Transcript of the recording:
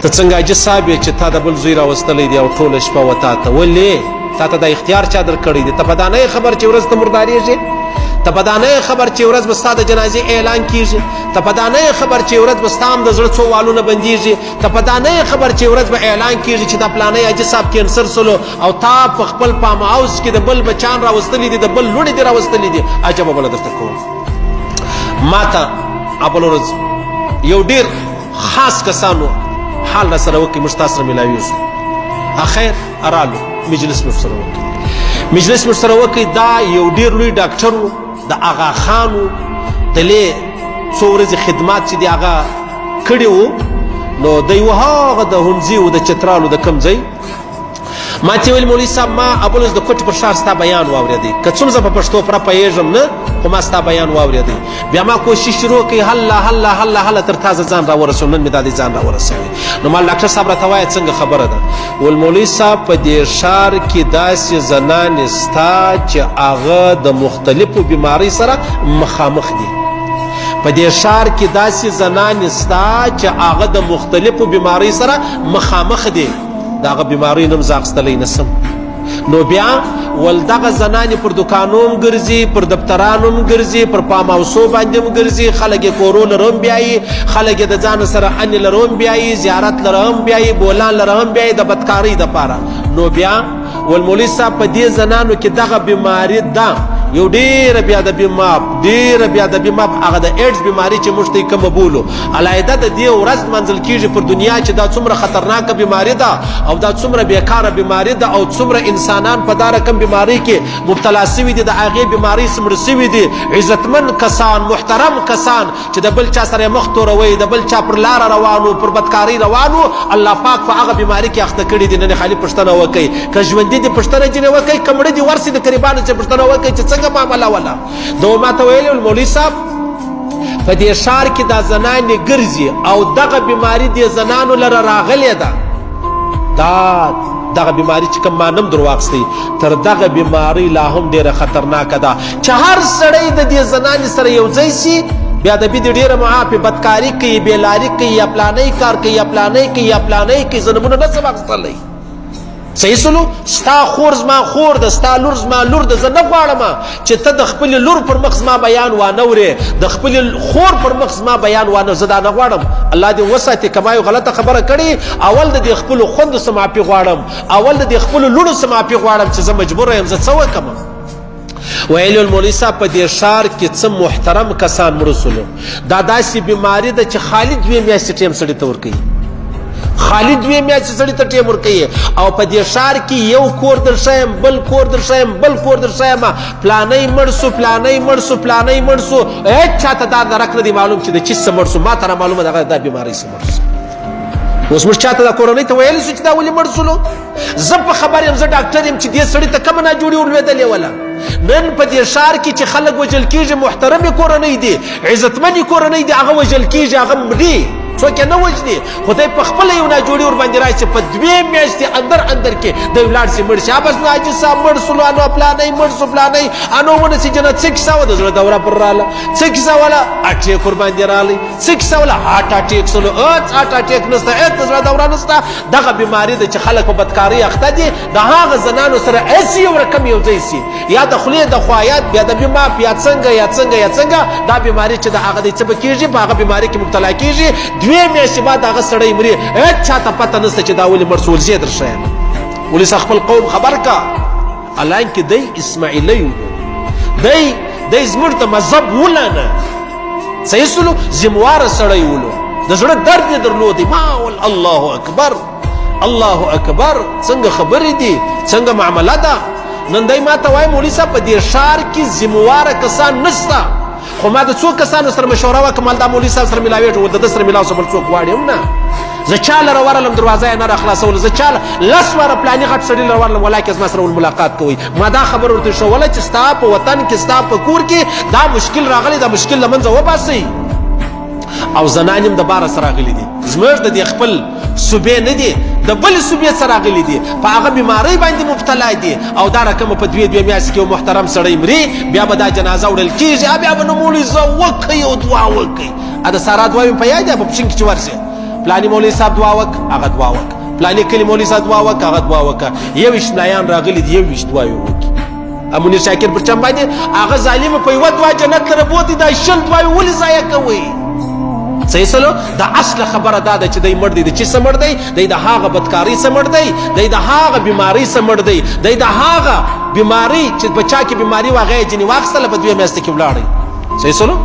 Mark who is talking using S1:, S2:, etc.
S1: ته څنګه عاجز صاحب یې چې تا د بل زوی راوستلی دی او ټوله شپه و تا ته ولې تا ته دا اختیار چا در کړی دی؟ ته په دا نه خبر چې ورځ ته مردارېږې؟ ته په دا نه خبر چې ورځ به ستا د جنازې اعلان کېږي؟ ته په دا نه خبر چې ورځ به ستا هم د زړه څو والونه بندېږي؟ ته په دا نه خبر چې ورځ به اعلان کېږي چې دا پلانی حاجي صاحب کینسر سلو او تا په خپل فارم هاوس کې د بل بچان راوستلي دي، د بل لوڼې دې راوستلي دي؟ عجبه بله درته کوم. ما ته بله ورځ یو ډېر خاص کسانو حال را سره وکړي، موږ تاسو سره میلاویږو. اخیر رالو مجلس مې ورسره وکړي، مجلس مې ورسره وکړي. دا یو ډېر لوی ډاکټر و، د آغا خان و، دلې څو ورځې خدمات چې د هغه کړي وو، نو دی و هغه د هنځي و د چترالو د کوم ځای. ما ته ویل مولوي صاحب ما ابولس د کوټې پر ښار ستا بیان واورېدی، که څومره زه په پښتو پوره پوهېږم نه، خو ما ستا بیان واورېدی. بیا ما کوشش شروع کړي هله هله هله هله تر تازه ځان راورسوم. نن مې دا دی ځان راورسوي. نو ما ډاکټر صاحب راته وایه څنګه خبره ده؟ ول مولوي صاحب په دې ښار کې داسې زنانې ستا چې هغه د مختلفو بیمارۍ سره مخامخ دي. په دې ښار کې داسې زنانې ستا چې هغه د مختلفو بیمارۍ سره مخامخ دي، د هغه بیمارۍ نوم زه اخیستلی نسم. نو بیا ول دغه زنانې پر دوکانو هم ګرځي، پر دفترانو هم ګرځي، پر فارم هاوسو باندې هم ګرځي، خلک یې کورو لره هم بیایي، خلک یې د ځان سره انې لره هم بیایي، زیارت لره هم بیایي، بولان لره هم بیایي د بدکارۍ دپاره. نو بیا ول مولوي صاحب په دې زنانو کې دغه بیماري ده، یو ډېره بیادبي ماب، ډېره بیادبي ماب، هغه د ایډز بیماري چې موږ ته یې کومه بولو. علاحده د دې ورځ منځل کېږي پر دنیا چې دا څومره خطرناکه بیماري ده او دا څومره بیکاره بیماري ده او څومره انسانان په دا رقم بیمارۍ کې مبتلا سوي دي، د هغې بیمارۍ مړه سوي دي. عزتمن کسان، محترم کسان چې د بل چا سره مخ توروي، د بل چا پر لاره روانو، پر بدکارۍ روانو، الله پاک په هغه بیماري کې اخته کړي دي. نن خالي پوښتنه وکړئ، که ژوندي دي پوښتنه ځینې وکړئ، که مړه دي ورسې د قریبانو څخه پوښتنه وکړئ چې څنګه معامله ولا. دو ما ته ویل مولوي صاحب په دې ښار کې دا زنانې ګرځي او دغه بیماري دې زنانو لره راغلې ده. دغه بیماري چې کوم ما نم در واخیستی، تر دغه بیمارۍ لا هم ډېره خطرناکه ده چې هر سړی د دې زنانې سره یو ځای سي، بیا د دې ډېره معافي بدکاري کوي، بېلاري کوي، یا پلانی کار کوي، یا پلانی کوي، یا پلانی کوي، زه نمونه نسم اخیستلی. صحیح سلو ستا خور زما خور ده، ستا لور زما لور ده. زه نه غواړم چې ته د خپلې لور پر مخ زما بیان وانه ورې، د خپلې خور پر مخ زما بیان وانه. زه دا نه غواړم، الله دې وساتي. که ما یو غلطه خبره کړې، اول د دې خپلو خوندو څه معافي غواړم، اول د دې خپلو لوڼو څه معافي غواړم چې زه مجبوره یم، زه څه وکړم. ویل مولوي صاحب په دې ښار کې څه محترم کسان مړه سولو. دا داسې بیماري ده چې خالي 2 میاشتې ټیم سړي ته ورکوي، خالي 2 میاشتې سړي ته ټیم ورکوي. او په دې ښار کې یو کور در ښیم، بل کور در ښیم، بل کور در ښیم، پلانی مړ سو، پلانی مړ سو، پلانی مړ سو، هېڅ چاته دا درک نه دی معلوم چې د چیز څه مړ سو. ما ته را معلومه دغه دا بیمارۍ څه مړ سو. اوس موږ چاته دا کورنۍ ته ویلی سو چې دا ولې مړ سولو؟ زه په خبر یم، زه ډاکټر یم چې دې سړي ته کومه ناجوړي ورلوېدلې وله. نن په دې ښار کې چې خلک وژل کېږي، محترمې کورنۍ دي، عزتمنې کورنۍ دي، هغه وژل کېږي، هغه مري، څوک یې نه وژني. خدای په خپله یو ناجوړي ورباندې راشي، په 2 میاشتې اندر کې دی ولاړ شي مړ شي. بس نو حاجي صاحب مړ سولو، انو پلانی مړ سو، پلانی انو ونسي جنت. څه کیسه وه؟ د زړه دوره پر راله. څه کیسه وله؟ اټیک ورباندې رالی. څه کیسه وله؟ هارټ اټیک سولو. هېڅ هارټ اټیک نسته، هېڅ د زړه دوره نسته. دغه بیماري ده چې خلک په بدکارۍ اخته دي، د هغه زنانو سره هسې یو رقم یو ځای سي، یا د خولې د خوايات، بیا د بیماپ، یا څنګه یا څنګه یا څنګه. دا بیماري چې د هغه دی څه به کېږي، په هغه بیماري کې مبتلا کېږي. 2 میاشتې بعد هغه سړی مري، هېڅ چاته پته نسته چې دا ولې مړ سو. زه در ښیم ولې خپل قوم خبر کا، حالانکې دی اسماعیلی و، دی زموږ د مذهب ولانه. صحیح سلو ذمواره سړی ولو، د زړه درد یې درلودی. ما ول الله اکبر، الله اکبر، څنګه خبرې دي، څنګه معامله ده. نن دی ما ته وایي مولوي صاحب په دې ښار کې ذمواره کسان نشته. خو ما د څو کسانو سره مشوره وکړه، دا مولوي صاحب سره ملاوېږم، د ده سره ملاو سه بل څوک غواړي هم نه. زه چا لره ورغلم دروازه یې نه راخلاصوله، زه چا 10 واره پلاني غټ سړي لره ورغلم، ولاکې زما سره ملاقات کوئ. ما دا خبره ورته ښووله چې ستا په وطن کې، ستا په کور کې دا مشکل راغلی، دا مشکل له منځه وباسئ. او زنان هم د باره سره راغلي دي، زموږ د دې خپل صوبې نه دي، د بلې صوبې سره راغلي دي، په هغه بیمارۍ باندې مبتلا دي. او دا رقمه په 2 میاشتې کې یو محترم سړی مري، بیا به دا جنازه وړل کېږي، بیا به نو مولوي زه وکئ او دعا وکئ. د سارا دعا مې په یاد دی، په پښین کې چې ورشي پلانی مولوي صاحب دعا وکړه هغه دعا وکړه پلانی کلي مولوي صاحب دعا وکړه هغه دعا وکړه 21 نایان راغلي دي 21 دعاوې وکړي منیر شاکر پر چم باندې هغه ظالم په یوه دعا جنت ته رابوتي دا 20 دعاوې ولې ضایع کوئ صحیح سلو دا اصل خبره دا ده چې دی مړ دی د چی څه مړ دی دی د هغه بدکارۍ څه مړ دی دی د هغه بیمارۍ څه مړ دی دی د هغه بیمارۍ چې په چا کې بیماري وه هغه یې ځینې واخیستله په 2 میاشتې کې ولاړی صحیح سلو